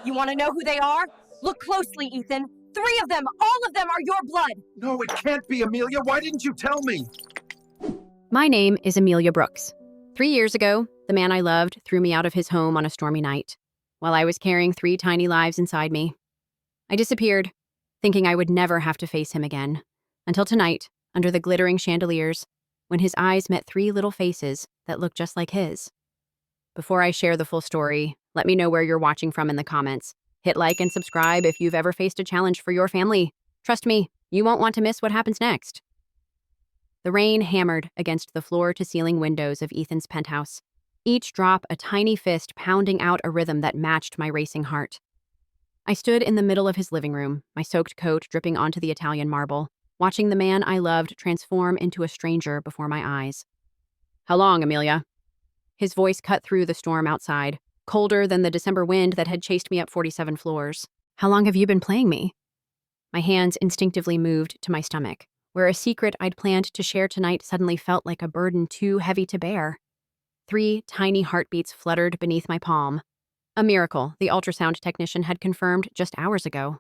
You want to know who they are? Look closely, Ethan. 3 of them, all of them are your blood. No, it can't be, Amelia. Why didn't you tell me? My name is Amelia Brooks. 3 years ago, the man I loved threw me out of his home on a stormy night, while I was carrying 3 tiny lives inside me. I disappeared, thinking I would never have to face him again, until tonight, under the glittering chandeliers, when his eyes met 3 little faces that looked just like his. Before I share the full story, let me know where you're watching from in the comments. Hit like and subscribe if you've ever faced a challenge for your family. Trust me, you won't want to miss what happens next. The rain hammered against the floor-to-ceiling windows of Ethan's penthouse, each drop a tiny fist pounding out a rhythm that matched my racing heart. I stood in the middle of his living room, my soaked coat dripping onto the Italian marble, watching the man I loved transform into a stranger before my eyes. "How long, Amelia?" His voice cut through the storm outside, colder than the December wind that had chased me up 47 floors. "How long have you been playing me?" My hands instinctively moved to my stomach, where a secret I'd planned to share tonight suddenly felt like a burden too heavy to bear. 3 tiny heartbeats fluttered beneath my palm. A miracle the ultrasound technician had confirmed just hours ago.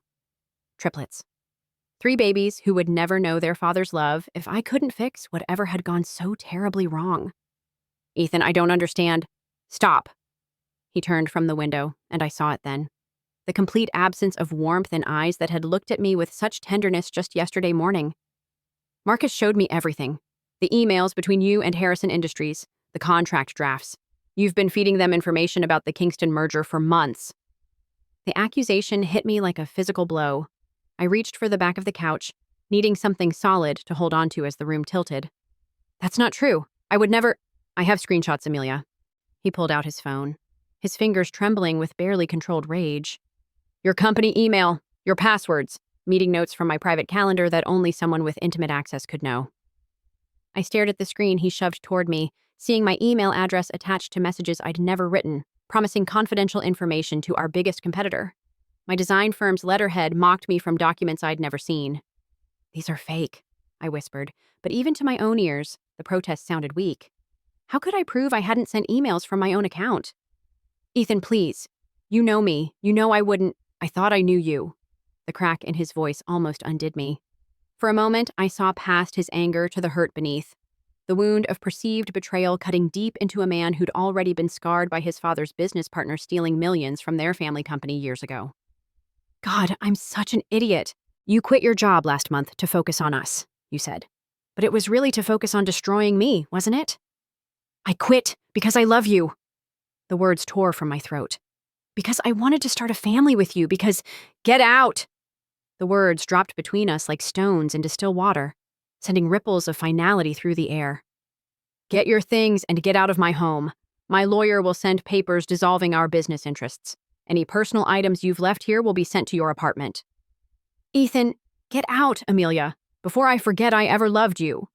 Triplets. 3 babies who would never know their father's love if I couldn't fix whatever had gone so terribly wrong. "Ethan, I don't understand." "Stop." He turned from the window, and I saw it then. The complete absence of warmth in eyes that had looked at me with such tenderness just yesterday morning. "Marcus showed me everything. The emails between you and Harrison Industries, the contract drafts. You've been feeding them information about the Kingston merger for months." The accusation hit me like a physical blow. I reached for the back of the couch, needing something solid to hold onto as the room tilted. "That's not true. I would never—" "I have screenshots, Amelia." He pulled out his phone, his fingers trembling with barely controlled rage. "Your company email, your passwords, meeting notes from my private calendar that only someone with intimate access could know." I stared at the screen he shoved toward me, seeing my email address attached to messages I'd never written, promising confidential information to our biggest competitor. My design firm's letterhead mocked me from documents I'd never seen. "These are fake," I whispered, but even to my own ears, the protest sounded weak. How could I prove I hadn't sent emails from my own account? "Ethan, please. You know me. You know I wouldn't—" "I thought I knew you." The crack in his voice almost undid me. For a moment, I saw past his anger to the hurt beneath, the wound of perceived betrayal cutting deep into a man who'd already been scarred by his father's business partner stealing millions from their family company years ago. "God, I'm such an idiot. You quit your job last month to focus on us," you said. "But it was really to focus on destroying me, wasn't it?" "I quit because I love you." The words tore from my throat. "Because I wanted to start a family with you, because—" "Get out!" The words dropped between us like stones into still water, sending ripples of finality through the air. "Get your things and get out of my home. My lawyer will send papers dissolving our business interests. Any personal items you've left here will be sent to your apartment." "Ethan, get out, Amelia, before I forget I ever loved you."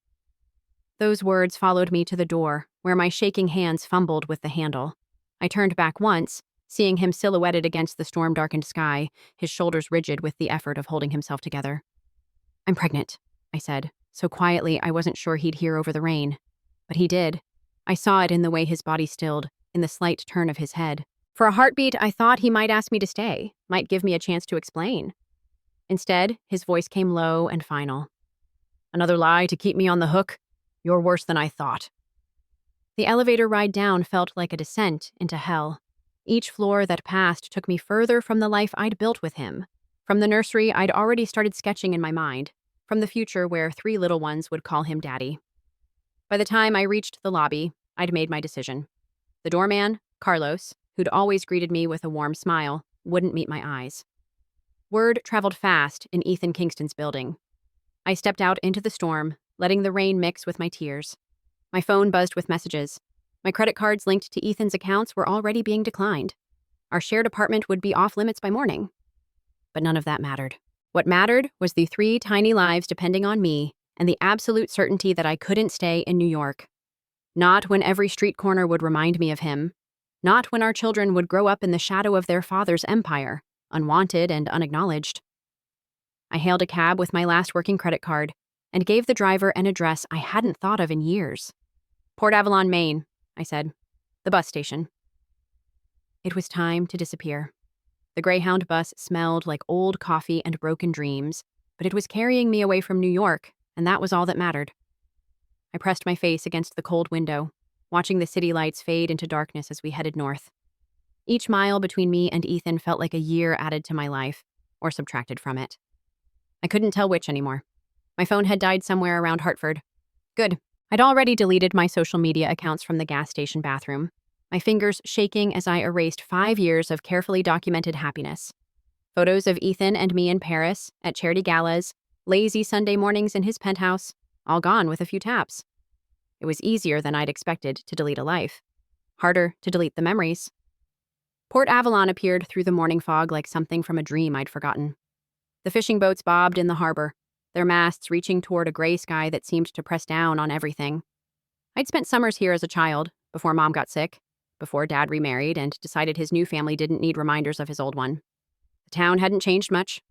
Those words followed me to the door, where my shaking hands fumbled with the handle. I turned back once, seeing him silhouetted against the storm-darkened sky, his shoulders rigid with the effort of holding himself together. "I'm pregnant," I said, so quietly I wasn't sure he'd hear over the rain. But he did. I saw it in the way his body stilled, in the slight turn of his head. For a heartbeat, I thought he might ask me to stay, might give me a chance to explain. Instead, his voice came low and final. "Another lie to keep me on the hook? You're worse than I thought." The elevator ride down felt like a descent into hell. Each floor that passed took me further from the life I'd built with him, from the nursery I'd already started sketching in my mind, from the future where 3 little ones would call him Daddy. By the time I reached the lobby, I'd made my decision. The doorman, Carlos, who'd always greeted me with a warm smile, wouldn't meet my eyes. Word traveled fast in Ethan Kingston's building. I stepped out into the storm, letting the rain mix with my tears. My phone buzzed with messages. My credit cards linked to Ethan's accounts were already being declined. Our shared apartment would be off limits by morning. But none of that mattered. What mattered was the 3 tiny lives depending on me and the absolute certainty that I couldn't stay in New York. Not when every street corner would remind me of him. Not when our children would grow up in the shadow of their father's empire, unwanted and unacknowledged. I hailed a cab with my last working credit card and gave the driver an address I hadn't thought of in years. "Port Avalon, Maine," I said. "The bus station." It was time to disappear. The Greyhound bus smelled like old coffee and broken dreams, but it was carrying me away from New York, and that was all that mattered. I pressed my face against the cold window, watching the city lights fade into darkness as we headed north. Each mile between me and Ethan felt like a year added to my life, or subtracted from it. I couldn't tell which anymore. My phone had died somewhere around Hartford. Good. I'd already deleted my social media accounts from the gas station bathroom, my fingers shaking as I erased 5 years of carefully documented happiness. Photos of Ethan and me in Paris, at charity galas, lazy Sunday mornings in his penthouse, all gone with a few taps. It was easier than I'd expected to delete a life. Harder to delete the memories. Port Avalon appeared through the morning fog like something from a dream I'd forgotten. The fishing boats bobbed in the harbor, their masts reaching toward a gray sky that seemed to press down on everything. I'd spent summers here as a child, before Mom got sick, before Dad remarried and decided his new family didn't need reminders of his old one. The town hadn't changed much.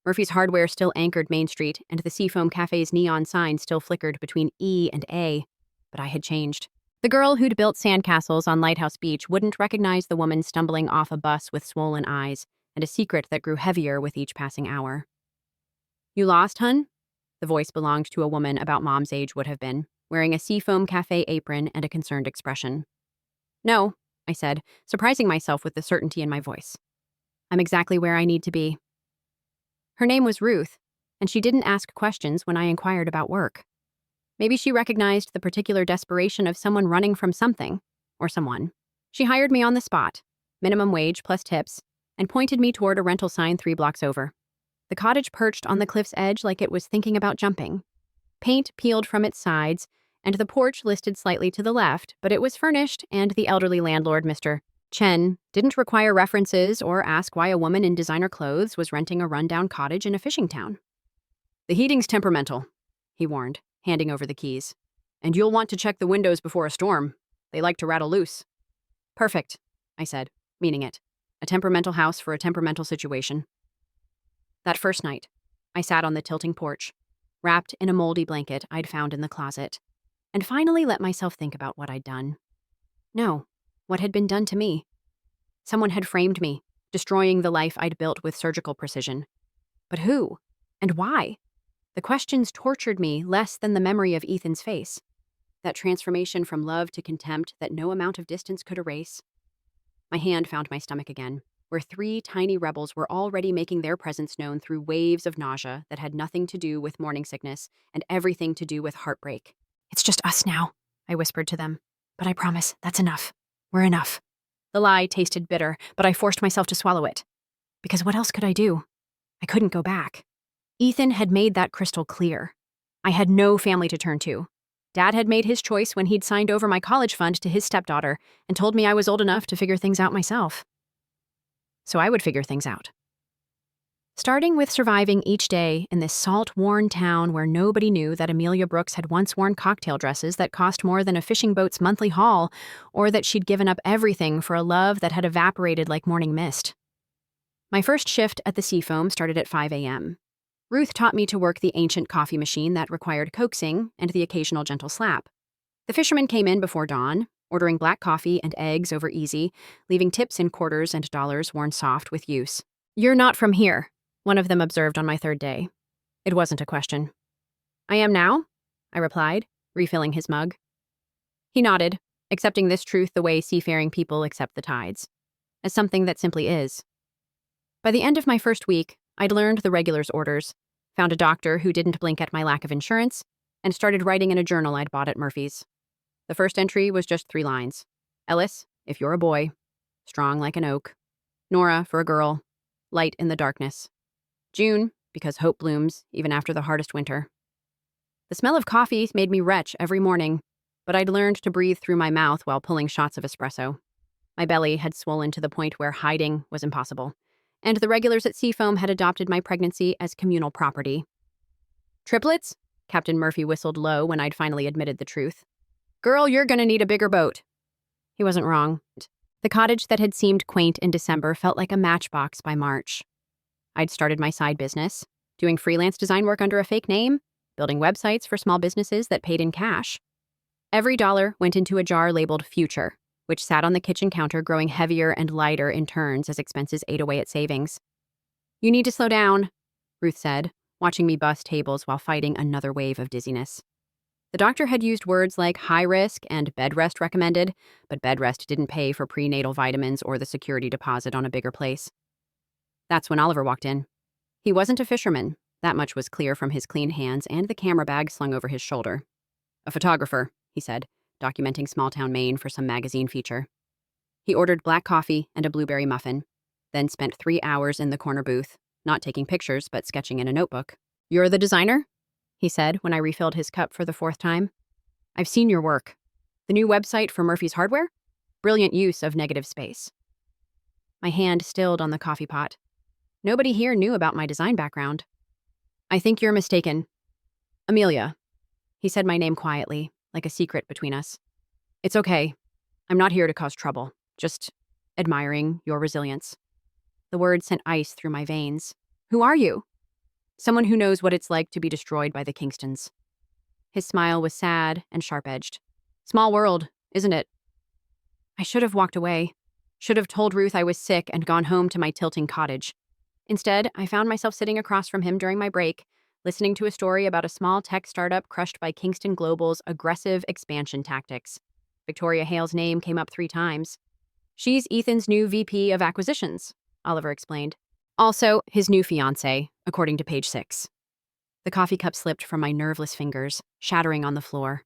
Murphy's Hardware still anchored Main Street, and the Seafoam Cafe's neon sign still flickered between E and A. But I had changed. The girl who'd built sandcastles on Lighthouse Beach wouldn't recognize the woman stumbling off a bus with swollen eyes, and a secret that grew heavier with each passing hour. "You lost, hun?" The voice belonged to a woman about Mom's age would have been, wearing a Seafoam Cafe apron and a concerned expression. "No," I said, surprising myself with the certainty in my voice. "I'm exactly where I need to be." Her name was Ruth, and she didn't ask questions when I inquired about work. Maybe she recognized the particular desperation of someone running from something, or someone. She hired me on the spot, minimum wage plus tips, and pointed me toward a rental sign 3 blocks over. The cottage perched on the cliff's edge like it was thinking about jumping. Paint peeled from its sides, and the porch listed slightly to the left, but it was furnished, and the elderly landlord, Mr. Chen, didn't require references or ask why a woman in designer clothes was renting a rundown cottage in a fishing town. "The heating's temperamental," he warned, handing over the keys. "And you'll want to check the windows before a storm. They like to rattle loose." "Perfect," I said, meaning it. A temperamental house for a temperamental situation. That first night, I sat on the tilting porch, wrapped in a moldy blanket I'd found in the closet, and finally let myself think about what I'd done. No, what had been done to me. Someone had framed me, destroying the life I'd built with surgical precision. But who? And why? The questions tortured me less than the memory of Ethan's face. That transformation from love to contempt that no amount of distance could erase. My hand found my stomach again, where 3 tiny rebels were already making their presence known through waves of nausea that had nothing to do with morning sickness and everything to do with heartbreak. "It's just us now," I whispered to them. "But I promise, that's enough. We're enough." The lie tasted bitter, but I forced myself to swallow it. Because what else could I do? I couldn't go back. Ethan had made that crystal clear. I had no family to turn to. Dad had made his choice when he'd signed over my college fund to his stepdaughter and told me I was old enough to figure things out myself. So I would figure things out. Starting with surviving each day in this salt-worn town where nobody knew that Amelia Brooks had once worn cocktail dresses that cost more than a fishing boat's monthly haul, or that she'd given up everything for a love that had evaporated like morning mist. My first shift at the Seafoam started at 5 a.m. Ruth taught me to work the ancient coffee machine that required coaxing and the occasional gentle slap. The fishermen came in before dawn, ordering black coffee and eggs over easy, leaving tips in quarters and dollars worn soft with use. "You're not from here," one of them observed on my 3rd day. It wasn't a question. "I am now," I replied, refilling his mug. He nodded, accepting this truth the way seafaring people accept the tides, as something that simply is. By the end of my first week, I'd learned the regulars' orders, found a doctor who didn't blink at my lack of insurance, and started writing in a journal I'd bought at Murphy's. The first entry was just 3 lines. "Ellis, if you're a boy, strong like an oak. Nora, for a girl, light in the darkness. June, because hope blooms even after the hardest winter." The smell of coffee made me retch every morning, but I'd learned to breathe through my mouth while pulling shots of espresso. My belly had swollen to the point where hiding was impossible, and the regulars at Seafoam had adopted my pregnancy as communal property. "Triplets?" Captain Murphy whistled low when I'd finally admitted the truth. "Girl, you're gonna need a bigger boat." He wasn't wrong. The cottage that had seemed quaint in December felt like a matchbox by March. I'd started my side business, doing freelance design work under a fake name, building websites for small businesses that paid in cash. Every dollar went into a jar labeled Future, which sat on the kitchen counter growing heavier and lighter in turns as expenses ate away at savings. "You need to slow down," Ruth said, watching me bust tables while fighting another wave of dizziness. The doctor had used words like high risk and bed rest recommended, but bed rest didn't pay for prenatal vitamins or the security deposit on a bigger place. That's when Oliver walked in. He wasn't a fisherman. That much was clear from his clean hands and the camera bag slung over his shoulder. "A photographer," he said, documenting small-town Maine for some magazine feature. He ordered black coffee and a blueberry muffin, then spent 3 hours in the corner booth, not taking pictures but sketching in a notebook. "You're the designer?" he said when I refilled his cup for the 4th time. "I've seen your work. The new website for Murphy's Hardware? Brilliant use of negative space." My hand stilled on the coffee pot. Nobody here knew about my design background. "I think you're mistaken. Amelia." He said my name quietly, like a secret between us. "It's okay. I'm not here to cause trouble. Just admiring your resilience." The word sent ice through my veins. "Who are you?" "Someone who knows what it's like to be destroyed by the Kingstons." His smile was sad and sharp-edged. "Small world, isn't it?" I should have walked away. Should have told Ruth I was sick and gone home to my tilting cottage. Instead, I found myself sitting across from him during my break, listening to a story about a small tech startup crushed by Kingston Global's aggressive expansion tactics. Victoria Hale's name came up 3 times. "She's Ethan's new VP of Acquisitions," Oliver explained. "Also, his new fiancée, according to page 6. The coffee cup slipped from my nerveless fingers, shattering on the floor.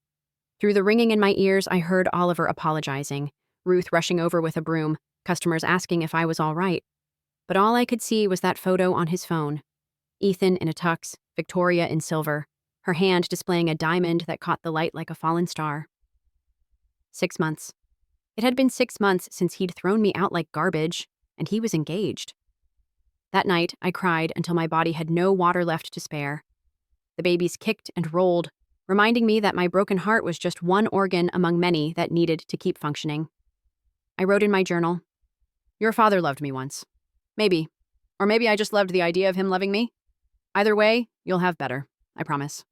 Through the ringing in my ears, I heard Oliver apologizing, Ruth rushing over with a broom, customers asking if I was all right. But all I could see was that photo on his phone. Ethan in a tux, Victoria in silver, her hand displaying a diamond that caught the light like a fallen star. 6 months. It had been 6 months since he'd thrown me out like garbage, and he was engaged. That night, I cried until my body had no water left to spare. The babies kicked and rolled, reminding me that my broken heart was just one organ among many that needed to keep functioning. I wrote in my journal, "Your father loved me once. Maybe. Or maybe I just loved the idea of him loving me. Either way, you'll have better. I promise."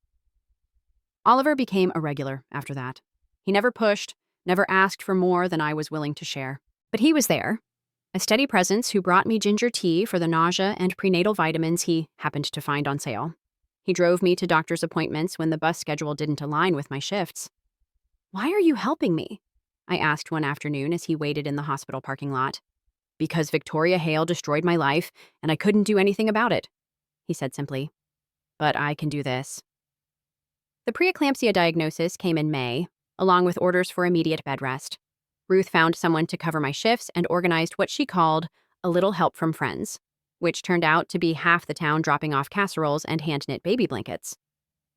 Oliver became a regular after that. He never pushed, never asked for more than I was willing to share. But he was there, a steady presence who brought me ginger tea for the nausea and prenatal vitamins he happened to find on sale. He drove me to doctor's appointments when the bus schedule didn't align with my shifts. "Why are you helping me?" I asked one afternoon as he waited in the hospital parking lot. "Because Victoria Hale destroyed my life, and I couldn't do anything about it," he said simply. "But I can do this." The preeclampsia diagnosis came in May, along with orders for immediate bed rest. Ruth found someone to cover my shifts and organized what she called a little help from friends, which turned out to be half the town dropping off casseroles and hand-knit baby blankets.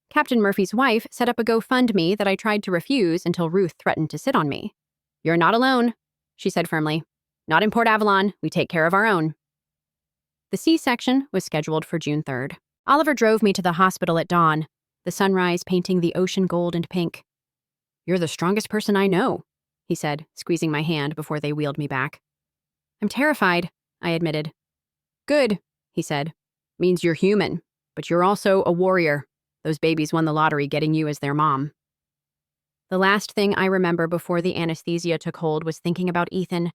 Captain Murphy's wife set up a GoFundMe that I tried to refuse until Ruth threatened to sit on me. "You're not alone," she said firmly. "Not in Port Avalon. We take care of our own." The C-section was scheduled for June 3rd. Oliver drove me to the hospital at dawn, the sunrise painting the ocean gold and pink. "You're the strongest person I know," he said, squeezing my hand before they wheeled me back. "I'm terrified," I admitted. "Good," he said. "Means you're human, but you're also a warrior. Those babies won the lottery getting you as their mom." The last thing I remember before the anesthesia took hold was thinking about Ethan,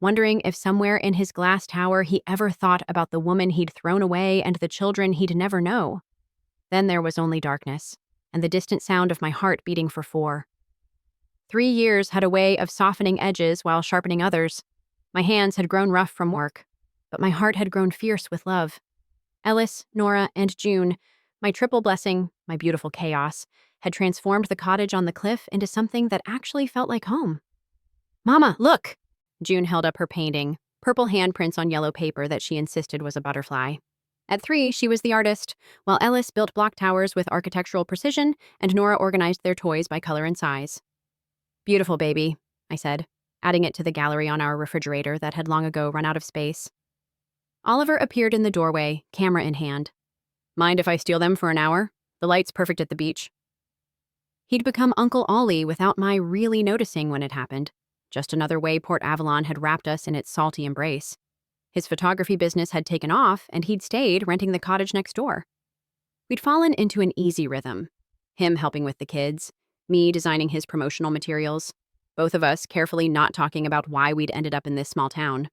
wondering if somewhere in his glass tower he ever thought about the woman he'd thrown away and the children he'd never know. Then there was only darkness, and the distant sound of my heart beating for 4. 3 years had a way of softening edges while sharpening others. My hands had grown rough from work, but my heart had grown fierce with love. Ellis, Nora, and June, my triple blessing, my beautiful chaos, had transformed the cottage on the cliff into something that actually felt like home. "Mama, look!" June held up her painting, purple handprints on yellow paper that she insisted was a butterfly. At 3, she was the artist, while Ellis built block towers with architectural precision and Nora organized their toys by color and size. "Beautiful, baby," I said, adding it to the gallery on our refrigerator that had long ago run out of space. Oliver appeared in the doorway, camera in hand. "Mind if I steal them for an hour? The light's perfect at the beach." He'd become Uncle Ollie without my really noticing when it happened. Just another way Port Avalon had wrapped us in its salty embrace. His photography business had taken off, and he'd stayed renting the cottage next door. We'd fallen into an easy rhythm. Him helping with the kids, me designing his promotional materials. both of us carefully not talking about why we'd ended up in this small town.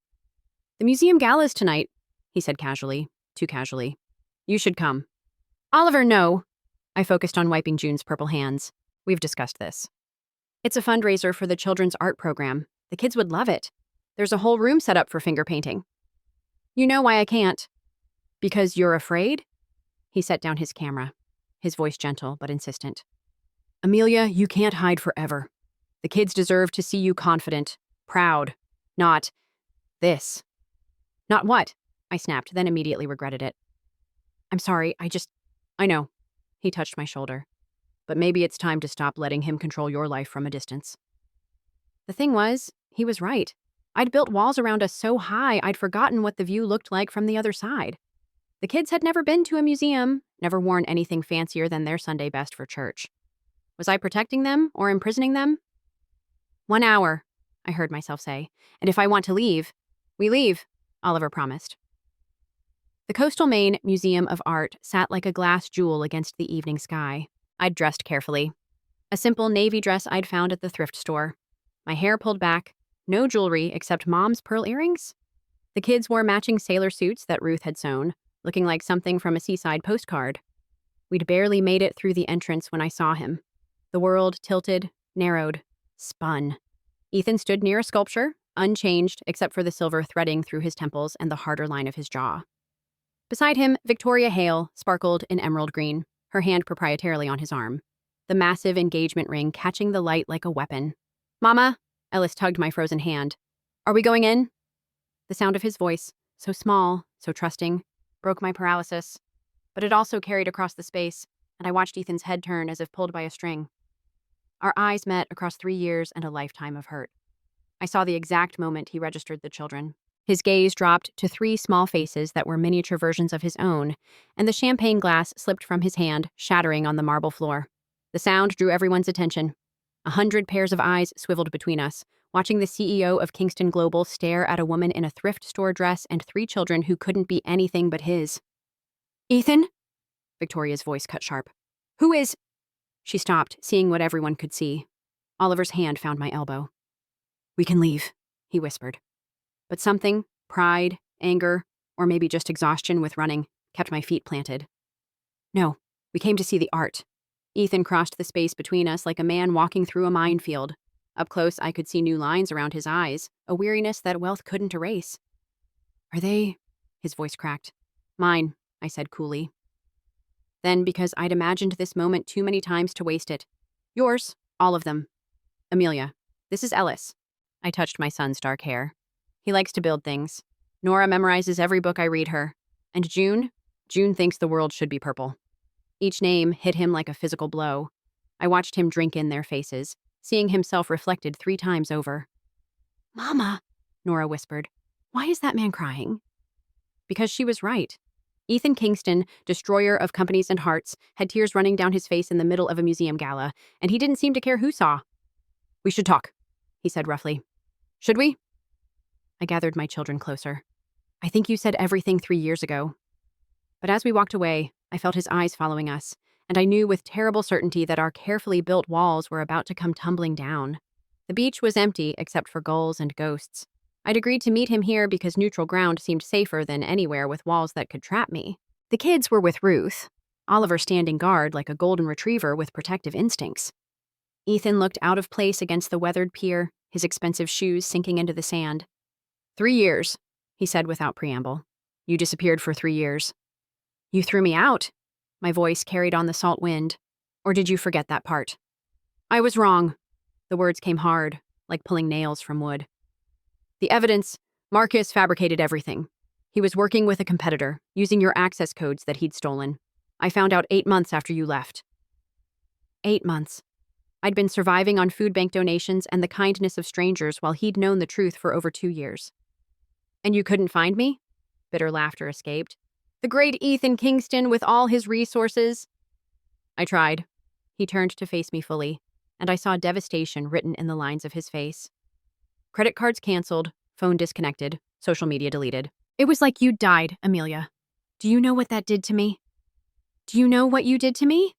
"The museum gala's tonight," he said casually, too casually. "You should come." "Oliver, no." I focused on wiping June's purple hands. "We've discussed this. It's a fundraiser for the children's art program. The kids would love it. There's a whole room set up for finger painting." "You know why I can't." "Because you're afraid?" He set down his camera, his voice gentle but insistent. "Amelia, you can't hide forever. The kids deserve to see you confident, proud, not this." "Not what?" I snapped, then immediately regretted it. "I'm sorry, I know." He touched my shoulder. "But maybe it's time to stop letting him control your life from a distance." The thing was, he was right. I'd built walls around us so high I'd forgotten what the view looked like from the other side. The kids had never been to a museum, never worn anything fancier than their Sunday best for church. Was I protecting them or imprisoning them? "1 hour," I heard myself say, "and if I want to leave, we leave," Oliver promised. The Coastal Maine Museum of Art sat like a glass jewel against the evening sky. I'd dressed carefully. A simple navy dress I'd found at the thrift store. My hair pulled back, no jewelry except Mom's pearl earrings. The kids wore matching sailor suits that Ruth had sewn, looking like something from a seaside postcard. We'd barely made it through the entrance when I saw him. The world tilted, narrowed, spun. Ethan stood near a sculpture, unchanged except for the silver threading through his temples and the harder line of his jaw. Beside him, Victoria Hale sparkled in emerald green, her hand proprietarily on his arm, the massive engagement ring catching the light like a weapon. "Mama," Ellis tugged my frozen hand. "Are we going in?" The sound of his voice, so small, so trusting, broke my paralysis. But it also carried across the space, and I watched Ethan's head turn as if pulled by a string. Our eyes met across 3 years and a lifetime of hurt. I saw the exact moment he registered the children. His gaze dropped to 3 small faces that were miniature versions of his own, and the champagne glass slipped from his hand, shattering on the marble floor. The sound drew everyone's attention. 100 pairs of eyes swiveled between us, watching the CEO of Kingston Global stare at a woman in a thrift store dress and 3 children who couldn't be anything but his. "Ethan?" Victoria's voice cut sharp. "Who is—" She stopped, seeing what everyone could see. Oliver's hand found my elbow. "We can leave," he whispered. But something, pride, anger, or maybe just exhaustion with running, kept my feet planted. "No, we came to see the art." Ethan crossed the space between us like a man walking through a minefield. Up close, I could see new lines around his eyes, a weariness that wealth couldn't erase. "Are they—" His voice cracked. "Mine," I said coolly. Then, because I'd imagined this moment too many times to waste it. "Yours, all of them. Amelia, this is Ellis." I touched my son's dark hair. "He likes to build things. Nora memorizes every book I read her. And June thinks the world should be purple." Each name hit him like a physical blow. I watched him drink in their faces, seeing himself reflected 3 times over. "Mama," Nora whispered, "why is that man crying?" Because she was right. Ethan Kingston, destroyer of companies and hearts, had tears running down his face in the middle of a museum gala, and he didn't seem to care who saw. "We should talk," he said roughly. "Should we?" I gathered my children closer. "I think you said everything 3 years ago." But as we walked away, I felt his eyes following us, and I knew with terrible certainty that our carefully built walls were about to come tumbling down. The beach was empty except for gulls and ghosts. I'd agreed to meet him here because neutral ground seemed safer than anywhere with walls that could trap me. The kids were with Ruth, Oliver standing guard like a golden retriever with protective instincts. Ethan looked out of place against the weathered pier, his expensive shoes sinking into the sand. 3 years, he said without preamble. "You disappeared for 3 years. You threw me out." My voice carried on the salt wind. "Or did you forget that part?" "I was wrong." The words came hard, like pulling nails from wood. "The evidence, Marcus fabricated everything. He was working with a competitor, using your access codes that he'd stolen. I found out 8 months after you left." 8 months. I'd been surviving on food bank donations and the kindness of strangers while he'd known the truth for over 2 years. "And you couldn't find me?" Bitter laughter escaped. "The great Ethan Kingston with all his resources." I tried. He turned to face me fully, and I saw devastation written in the lines of his face. Credit cards canceled, phone disconnected, social media deleted. "It was like you died, Amelia. Do you know what that did to me? Do you know what you did to me?"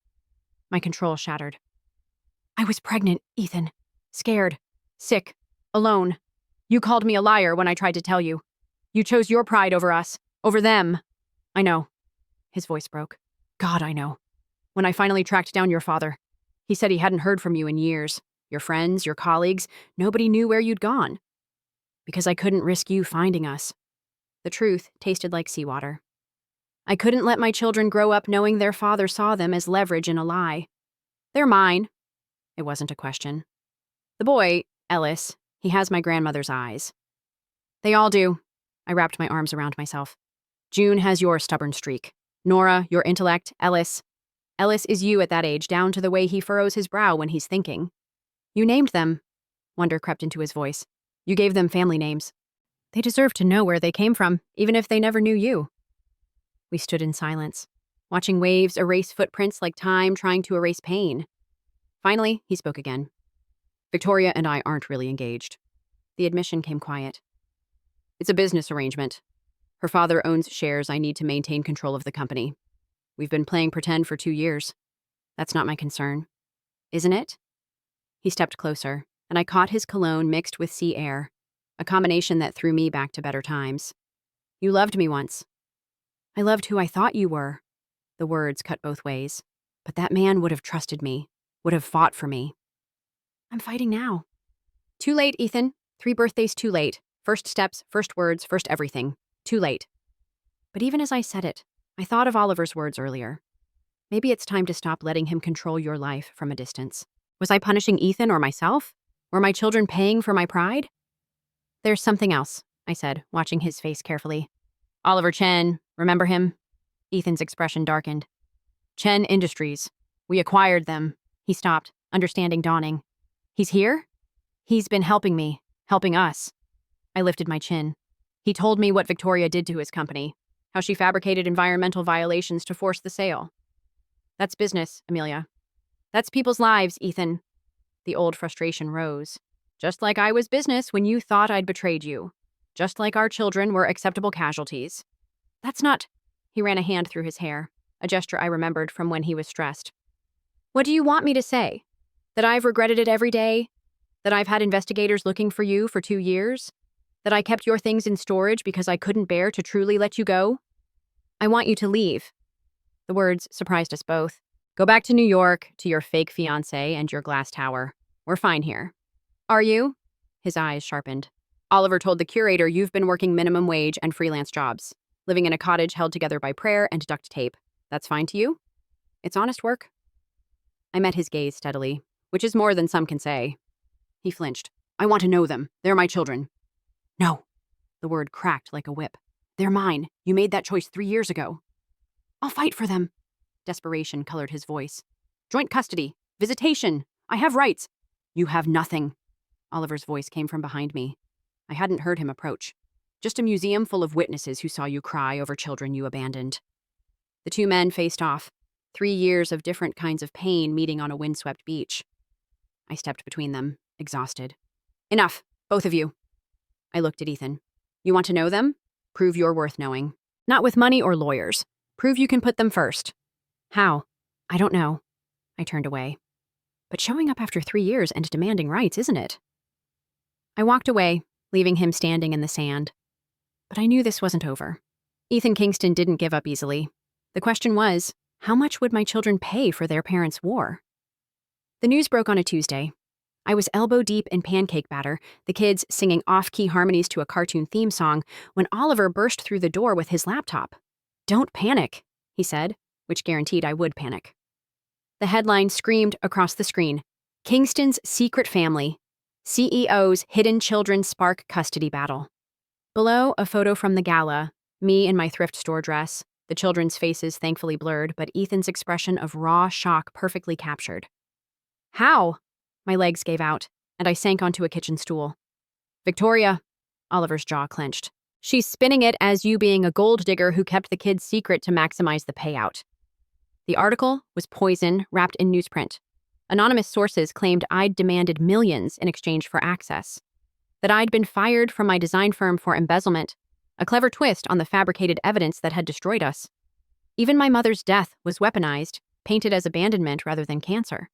My control shattered. "I was pregnant, Ethan. Scared. Sick. Alone. You called me a liar when I tried to tell you. You chose your pride over us. Over them. I know. His voice broke. God, I know. When I finally tracked down your father, he said he hadn't heard from you in years. Your friends, your colleagues, nobody knew where you'd gone. Because I couldn't risk you finding us. The truth tasted like seawater. I couldn't let my children grow up knowing their father saw them as leverage in a lie. They're mine. It wasn't a question. The boy, Ellis, he has my grandmother's eyes. They all do. I wrapped my arms around myself. June has your stubborn streak. Nora, your intellect. Ellis is you at that age, down to the way he furrows his brow when he's thinking. You named them. Wonder crept into his voice. You gave them family names. They deserve to know where they came from, even if they never knew you. We stood in silence, watching waves erase footprints like time trying to erase pain. Finally, he spoke again. Victoria and I aren't really engaged. The admission came quiet. It's a business arrangement. Her father owns shares I need to maintain control of the company. We've been playing pretend for 2 years. That's not my concern. Isn't it? He stepped closer, and I caught his cologne mixed with sea air, a combination that threw me back to better times. You loved me once. I loved who I thought you were. The words cut both ways. But that man would have trusted me, would have fought for me. I'm fighting now. Too late, Ethan. 3 birthdays too late. First steps, first words, first everything. Too late. But even as I said it, I thought of Oliver's words earlier. Maybe it's time to stop letting him control your life from a distance. Was I punishing Ethan or myself? Were my children paying for my pride? There's something else, I said, watching his face carefully. Oliver Chen, remember him? Ethan's expression darkened. Chen Industries. We acquired them. He stopped, understanding dawning. He's here? He's been helping me, helping us. I lifted my chin. He told me what Victoria did to his company, how she fabricated environmental violations to force the sale. That's business, Amelia. That's people's lives, Ethan. The old frustration rose. Just like I was business when you thought I'd betrayed you. Just like our children were acceptable casualties. That's not... He ran a hand through his hair, a gesture I remembered from when he was stressed. What do you want me to say? That I've regretted it every day? That I've had investigators looking for you for 2 years? That I kept your things in storage because I couldn't bear to truly let you go? I want you to leave. The words surprised us both. Go back to New York, to your fake fiancé and your glass tower. We're fine here. Are you? His eyes sharpened. Oliver told the curator you've been working minimum wage and freelance jobs, living in a cottage held together by prayer and duct tape. That's fine to you? It's honest work? I met his gaze steadily, which is more than some can say. He flinched. I want to know them. They're my children. No. The word cracked like a whip. They're mine. You made that choice 3 years ago. I'll fight for them. Desperation colored his voice. Joint custody. Visitation. I have rights. You have nothing. Oliver's voice came from behind me. I hadn't heard him approach. Just a museum full of witnesses who saw you cry over children you abandoned. The 2 men faced off, 3 years of different kinds of pain meeting on a windswept beach. I stepped between them, exhausted. Enough, both of you. I looked at Ethan. You want to know them? Prove you're worth knowing. Not with money or lawyers. Prove you can put them first. How? I don't know. I turned away. But showing up after 3 years and demanding rights, isn't it? I walked away, leaving him standing in the sand. But I knew this wasn't over. Ethan Kingston didn't give up easily. The question was, how much would my children pay for their parents' war? The news broke on a Tuesday. I was elbow deep in pancake batter, the kids singing off-key harmonies to a cartoon theme song, when Oliver burst through the door with his laptop. Don't panic, he said, which guaranteed I would panic. The headline screamed across the screen, Kingston's Secret Family, CEO's Hidden Children Spark Custody Battle. Below, a photo from the gala, me in my thrift store dress, the children's faces thankfully blurred, but Ethan's expression of raw shock perfectly captured. How? My legs gave out, and I sank onto a kitchen stool. Victoria, Oliver's jaw clenched. She's spinning it as you being a gold digger who kept the kids secret to maximize the payout. The article was poison wrapped in newsprint. Anonymous sources claimed I'd demanded millions in exchange for access. That I'd been fired from my design firm for embezzlement, a clever twist on the fabricated evidence that had destroyed us. Even my mother's death was weaponized, painted as abandonment rather than cancer.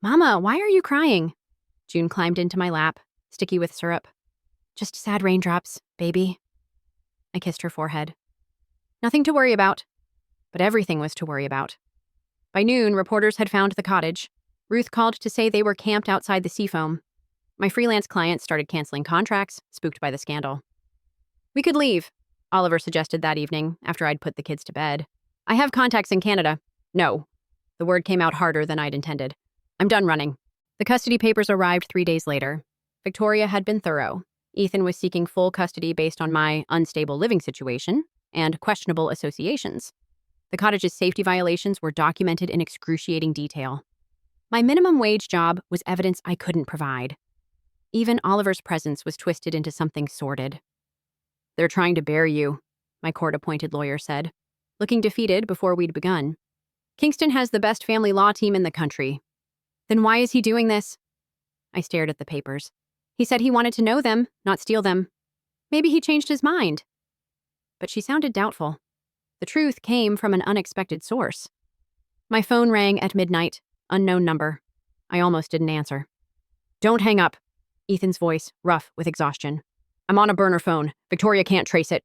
Mama, why are you crying? June climbed into my lap, sticky with syrup. Just sad raindrops, baby. I kissed her forehead. Nothing to worry about. But everything was to worry about. By noon, reporters had found the cottage. Ruth called to say they were camped outside the seafoam. My freelance clients started canceling contracts, spooked by the scandal. We could leave, Oliver suggested that evening, after I'd put the kids to bed. I have contacts in Canada. No. The word came out harder than I'd intended. I'm done running. The custody papers arrived 3 days later. Victoria had been thorough. Ethan was seeking full custody based on my unstable living situation and questionable associations. The cottage's safety violations were documented in excruciating detail. My minimum wage job was evidence I couldn't provide. Even Oliver's presence was twisted into something sordid. They're trying to bury you, my court-appointed lawyer said, looking defeated before we'd begun. Kingston has the best family law team in the country. Then why is he doing this? I stared at the papers. He said he wanted to know them, not steal them. Maybe he changed his mind. But she sounded doubtful. The truth came from an unexpected source. My phone rang at midnight, unknown number. I almost didn't answer. Don't hang up, Ethan's voice, rough with exhaustion. I'm on a burner phone. Victoria can't trace it.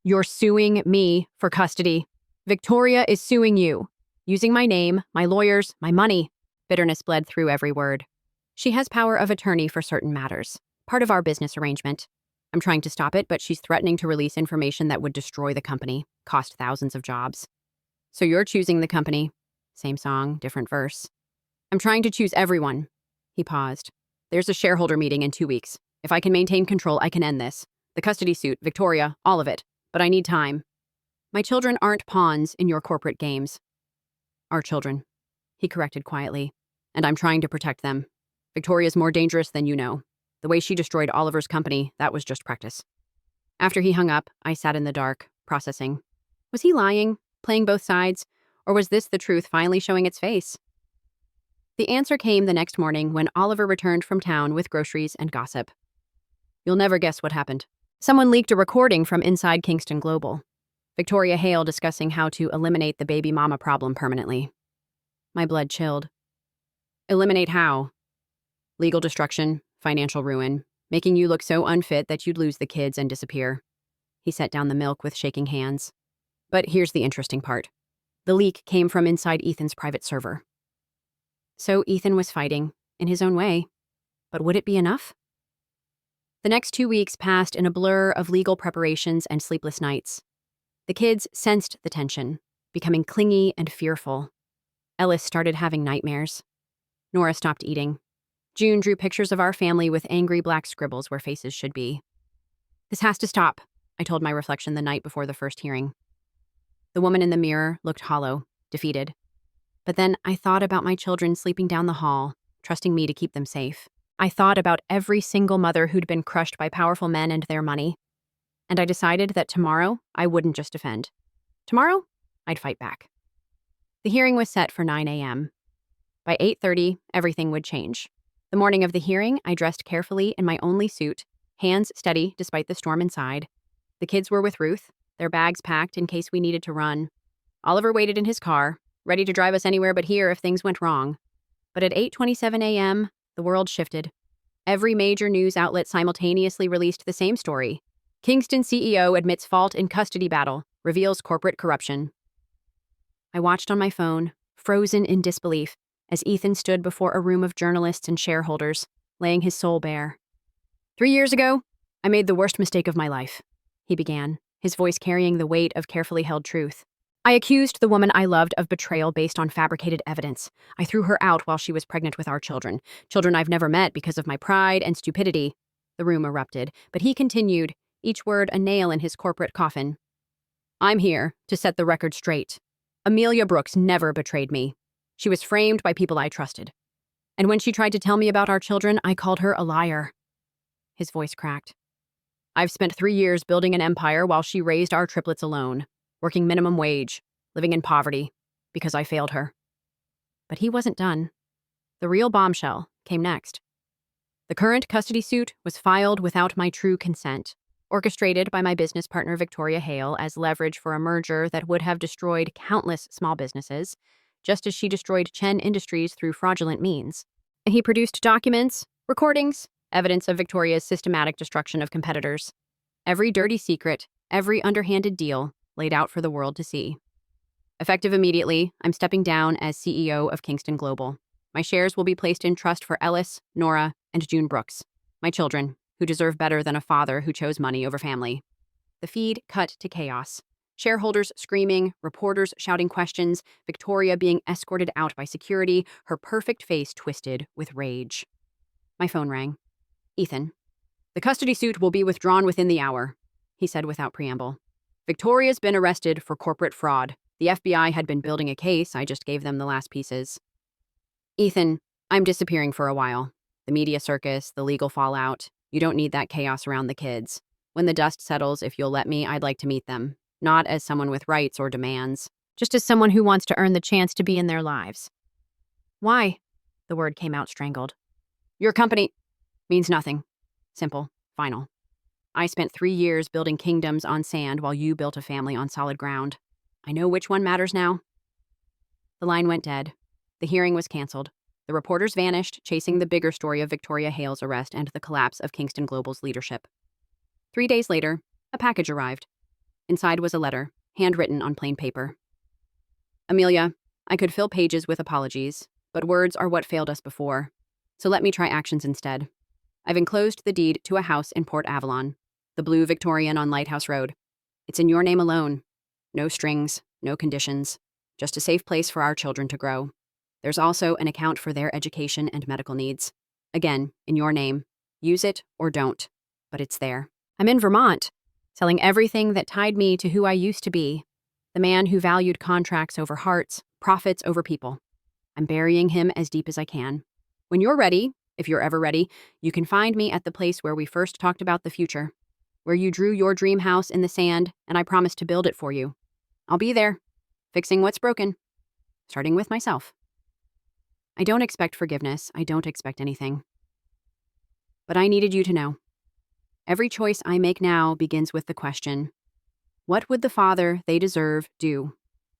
You're suing me for custody. Victoria is suing you. Using my name, my lawyers, my money. Bitterness bled through every word. She has power of attorney for certain matters, part of our business arrangement. I'm trying to stop it, but she's threatening to release information that would destroy the company, cost thousands of jobs. So you're choosing the company. Same song, different verse. I'm trying to choose everyone. He paused. There's a shareholder meeting in 2 weeks. If I can maintain control, I can end this. The custody suit, Victoria, all of it. But I need time. My children aren't pawns in your corporate games. Our children, he corrected quietly. And I'm trying to protect them. Victoria's more dangerous than you know. The way she destroyed Oliver's company, that was just practice. After he hung up, I sat in the dark, processing. Was he lying, playing both sides, or was this the truth finally showing its face? The answer came the next morning when Oliver returned from town with groceries and gossip. You'll never guess what happened. Someone leaked a recording from inside Kingston Global. Victoria Hale discussing how to eliminate the baby mama problem permanently. My blood chilled. Eliminate how? Legal destruction, financial ruin, making you look so unfit that you'd lose the kids and disappear. He set down the milk with shaking hands. But here's the interesting part. The leak came from inside Ethan's private server. So Ethan was fighting, in his own way. But would it be enough? The next 2 weeks passed in a blur of legal preparations and sleepless nights. The kids sensed the tension, becoming clingy and fearful. Ellis started having nightmares. Nora stopped eating. June drew pictures of our family with angry black scribbles where faces should be. This has to stop, I told my reflection the night before the first hearing. The woman in the mirror looked hollow, defeated. But then I thought about my children sleeping down the hall, trusting me to keep them safe. I thought about every single mother who'd been crushed by powerful men and their money. And I decided that tomorrow I wouldn't just defend. Tomorrow, I'd fight back. The hearing was set for 9 a.m. By 8:30, everything would change. The morning of the hearing, I dressed carefully in my only suit, hands steady despite the storm inside. The kids were with Ruth, their bags packed in case we needed to run. Oliver waited in his car, ready to drive us anywhere but here if things went wrong. But at 8:27 a.m., the world shifted. Every major news outlet simultaneously released the same story. Kingston CEO admits fault in custody battle, reveals corporate corruption. I watched on my phone, frozen in disbelief, as Ethan stood before a room of journalists and shareholders, laying his soul bare. 3 years ago, I made the worst mistake of my life, he began, his voice carrying the weight of carefully held truth. I accused the woman I loved of betrayal based on fabricated evidence. I threw her out while she was pregnant with our children I've never met because of my pride and stupidity. The room erupted, but he continued, each word a nail in his corporate coffin. I'm here to set the record straight. Amelia Brooks never betrayed me. She was framed by people I trusted. And when she tried to tell me about our children, I called her a liar. His voice cracked. I've spent 3 years building an empire while she raised our triplets alone, working minimum wage, living in poverty, because I failed her. But he wasn't done. The real bombshell came next. The current custody suit was filed without my true consent, orchestrated by my business partner Victoria Hale as leverage for a merger that would have destroyed countless small businesses, just as she destroyed Chen Industries through fraudulent means. He produced documents, Recordings, evidence of Victoria's systematic destruction of competitors. Every dirty secret, every underhanded deal laid out for the world to see. Effective immediately, I'm stepping down as CEO of Kingston Global. My shares will be placed in trust for Ellis, Nora, and June Brooks, my children, who deserve better than a father who chose money over family. The feed cut to chaos. Shareholders screaming, reporters shouting questions, Victoria being escorted out by security, her perfect face twisted with rage. My phone rang. Ethan. The custody suit will be withdrawn within the hour, he said without preamble. Victoria's been arrested for corporate fraud. The FBI had been building a case, I just gave them the last pieces. Ethan, I'm disappearing for a while. The media circus, the legal fallout. You don't need that chaos around the kids. When the dust settles, if you'll let me, I'd like to meet them. Not as someone with rights or demands, just as someone who wants to earn the chance to be in their lives. Why? The word came out strangled. Your company means nothing. Simple. Final. I spent 3 years building kingdoms on sand while you built a family on solid ground. I know which one matters now. The line went dead. The hearing was canceled. The reporters vanished, chasing the bigger story of Victoria Hale's arrest and the collapse of Kingston Global's leadership. 3 days later, a package arrived. Inside was a letter, handwritten on plain paper. Amelia, I could fill pages with apologies, but words are what failed us before. So let me try actions instead. I've enclosed the deed to a house in Port Avalon, the blue Victorian on Lighthouse Road. It's in your name alone. No strings, no conditions, just a safe place for our children to grow. There's also an account for their education and medical needs. Again, in your name. Use it or don't, but it's there. I'm in Vermont, selling everything that tied me to who I used to be, the man who valued contracts over hearts, profits over people. I'm burying him as deep as I can. When you're ready, if you're ever ready, you can find me at the place where we first talked about the future, where you drew your dream house in the sand and I promised to build it for you. I'll be there, fixing what's broken, starting with myself. I don't expect forgiveness. I don't expect anything. But I needed you to know. Every choice I make now begins with the question, what would the father they deserve do?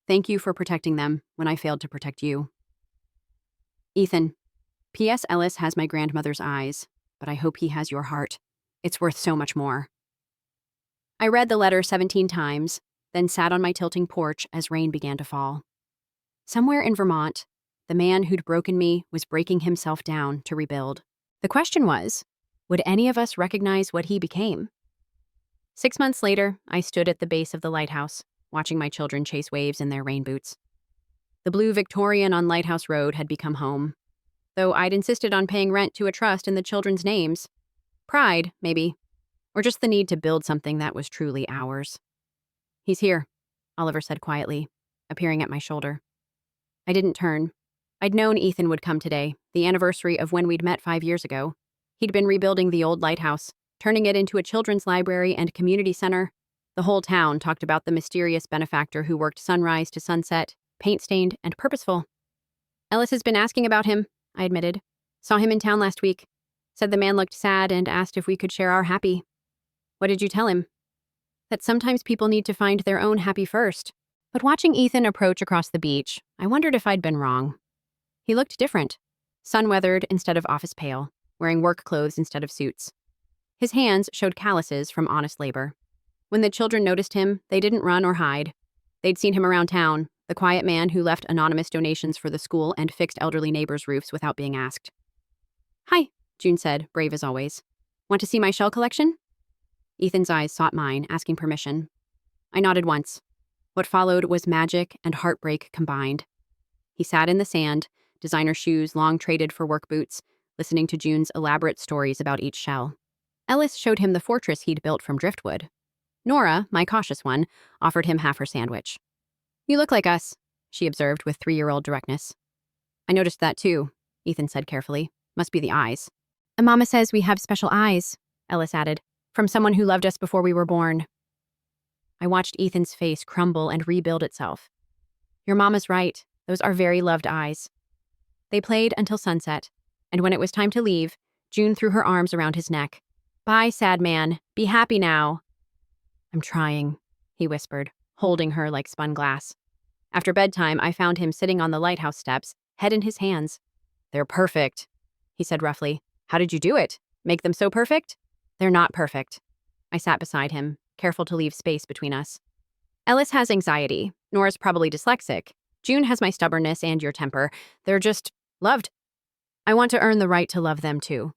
Thank you for protecting them when I failed to protect you. Ethan, P.S. Ellis has my grandmother's eyes, but I hope he has your heart. It's worth so much more. I read the letter 17 times, then sat on my tilting porch as rain began to fall. Somewhere in Vermont, the man who'd broken me was breaking himself down to rebuild. The question was, would any of us recognize what he became? 6 months later, I stood at the base of the lighthouse, watching my children chase waves in their rain boots. The blue Victorian on Lighthouse Road had become home, though I'd insisted on paying rent to a trust in the children's names. Pride, maybe, or just the need to build something that was truly ours. He's here, Oliver said quietly, appearing at my shoulder. I didn't turn. I'd known Ethan would come today, the anniversary of when we'd met 5 years ago. He'd been rebuilding the old lighthouse, turning it into a children's library and community center. The whole town talked about the mysterious benefactor who worked sunrise to sunset, paint-stained and purposeful. Ellis has been asking about him, I admitted. Saw him in town last week. Said the man looked sad and asked if we could share our happy. What did you tell him? That sometimes people need to find their own happy first. But watching Ethan approach across the beach, I wondered if I'd been wrong. He looked different. Sun-weathered instead of office pale, wearing work clothes instead of suits. His hands showed calluses from honest labor. When the children noticed him, they didn't run or hide. They'd seen him around town, the quiet man who left anonymous donations for the school and fixed elderly neighbors' roofs without being asked. Hi, June said, brave as always. Want to see my shell collection? Ethan's eyes sought mine, asking permission. I nodded once. What followed was magic and heartbreak combined. He sat in the sand, designer shoes long traded for work boots, listening to June's elaborate stories about each shell. Ellis showed him the fortress he'd built from driftwood. Nora, my cautious one, offered him half her sandwich. You look like us, she observed with 3-year-old directness. I noticed that too, Ethan said carefully. Must be the eyes. And Mama says we have special eyes, Ellis added, from someone who loved us before we were born. I watched Ethan's face crumble and rebuild itself. Your mama's right. Those are very loved eyes. They played until sunset, and when it was time to leave, June threw her arms around his neck. Bye, sad man. Be happy now. I'm trying, he whispered, holding her like spun glass. After bedtime, I found him sitting on the lighthouse steps, head in his hands. They're perfect, he said roughly, How did you do it? Make them so perfect? They're not perfect. I sat beside him, careful to leave space between us. Ellis has anxiety. Nora's probably dyslexic. June has my stubbornness and your temper. They're just loved. I want to earn the right to love them too.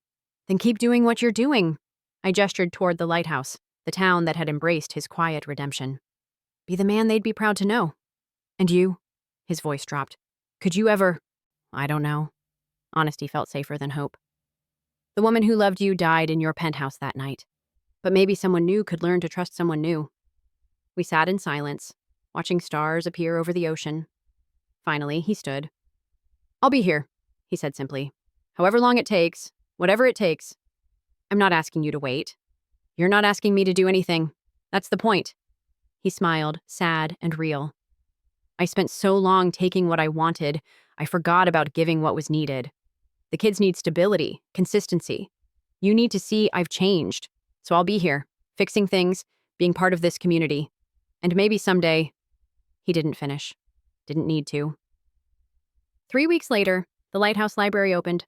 Then keep doing what you're doing. I gestured toward the lighthouse, the town that had embraced his quiet redemption. Be the man they'd be proud to know. And you? His voice dropped. Could you ever? I don't know. Honesty felt safer than hope. The woman who loved you died in your penthouse that night. But maybe someone new could learn to trust someone new. We sat in silence, watching stars appear over the ocean. Finally, he stood. I'll be here, he said simply. However long it takes, whatever it takes. I'm not asking you to wait. You're not asking me to do anything. That's the point. He smiled, sad and real. I spent so long taking what I wanted, I forgot about giving what was needed. The kids need stability, consistency. You need to see I've changed. So I'll be here, fixing things, being part of this community. And maybe someday, he didn't finish. Didn't need to. 3 weeks later, the Lighthouse Library opened.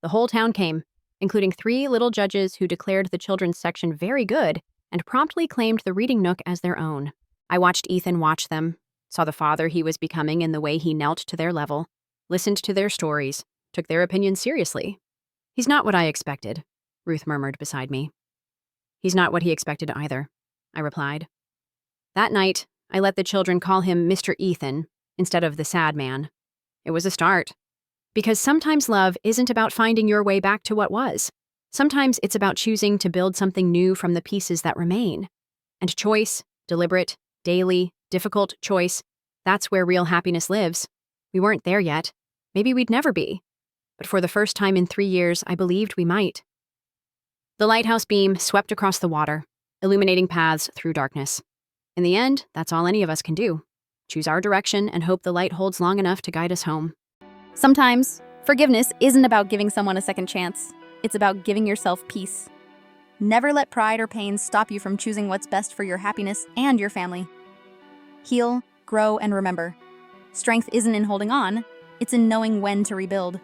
The whole town came, including 3 little judges who declared the children's section very good and promptly claimed the reading nook as their own. I watched Ethan watch them, saw the father he was becoming in the way he knelt to their level, listened to their stories, took their opinions seriously. He's not what I expected, Ruth murmured beside me. He's not what he expected either, I replied. That night, I let the children call him Mr. Ethan instead of the sad man. It was a start. Because sometimes love isn't about finding your way back to what was. Sometimes it's about choosing to build something new from the pieces that remain. And choice, deliberate, daily, difficult choice, that's where real happiness lives. We weren't there yet. Maybe we'd never be. But for the first time in 3 years, I believed we might. The lighthouse beam swept across the water, illuminating paths through darkness. In the end, that's all any of us can do. Choose our direction and hope the light holds long enough to guide us home. Sometimes, forgiveness isn't about giving someone a second chance. It's about giving yourself peace. Never let pride or pain stop you from choosing what's best for your happiness and your family. Heal, grow, and remember. Strength isn't in holding on, it's in knowing when to rebuild.